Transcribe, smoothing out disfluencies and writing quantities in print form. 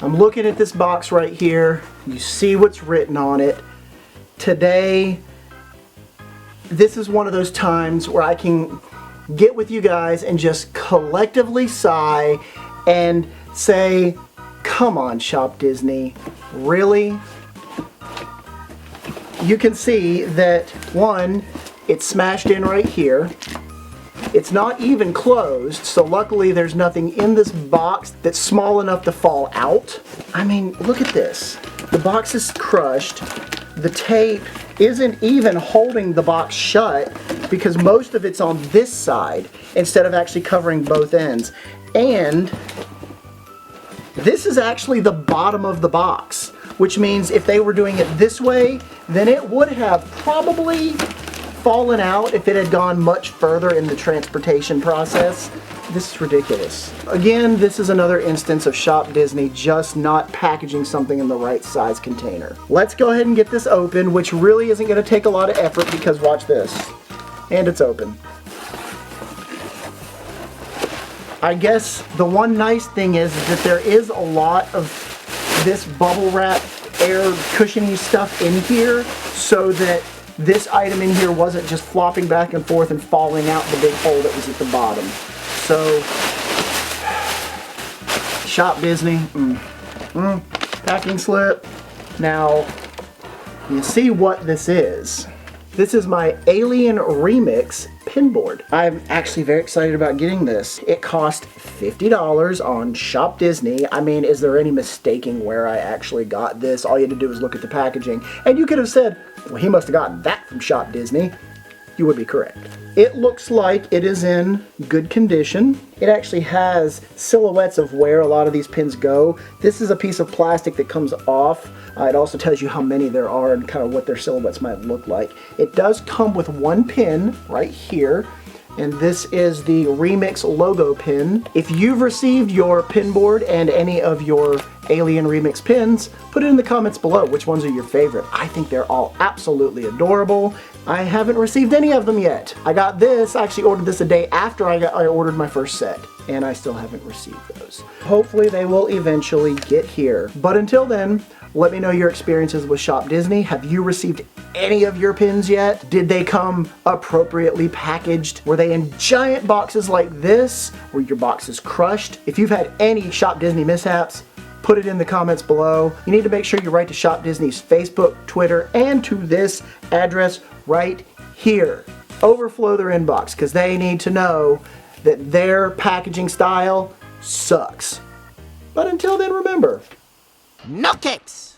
I'm looking at this box right here. You see what's written on it. Today, this is one of those times where I can get with you guys and just collectively sigh and say, come on, Shop Disney, really? You can see that, one, it's smashed in right here. It's not even closed, so luckily there's nothing in this box that's small enough to fall out. I mean, look at this. The box is crushed. The tape isn't even holding the box shut because most of it's on this side instead of actually covering both ends. And this is actually the bottom of the box, which means if they were doing it this way, then it would have probably fallen out if it had gone much further in the transportation process. This is ridiculous. Again, this is another instance of Shop Disney just not packaging something in the right size container. Let's go ahead and get this open, which really isn't going to take a lot of effort because watch this. And it's open. I guess the one nice thing is that there is a lot of this bubble wrap air cushiony stuff in here so that this item in here wasn't just flopping back and forth and falling out the big hole that was at the bottom. So, Shop Disney, packing slip. Now, you see what this is. This is my Alien Remix pinboard. I'm actually very excited about getting this. It cost $50 on Shop Disney. I mean, is there any mistaking where I actually got this? All you had to do was look at the packaging. And you could have said, well, he must have gotten that from Shop Disney. You would be correct. It looks like it is in good condition. It actually has silhouettes of where a lot of these pins go. This is a piece of plastic that comes off. It also tells you how many there are and kind of what their silhouettes might look like. It does come with one pin right here, and this is the Remix logo pin. If you've received your pin board and any of your Alien Remix pins, put it in the comments below which ones are your favorite. I think they're all absolutely adorable. I haven't received any of them yet. I got this, I actually ordered this a day after I ordered my first set, and I still haven't received those. Hopefully they will eventually get here. But until then, let me know your experiences with Shop Disney. Have you received any of your pins yet? Did they come appropriately packaged? Were they in giant boxes like this? Were your boxes crushed? If you've had any Shop Disney mishaps, put it in the comments below. You need to make sure you write to Shop Disney's Facebook, Twitter, and to this address right here. Overflow their inbox because they need to know that their packaging style sucks. But until then, remember, No capes!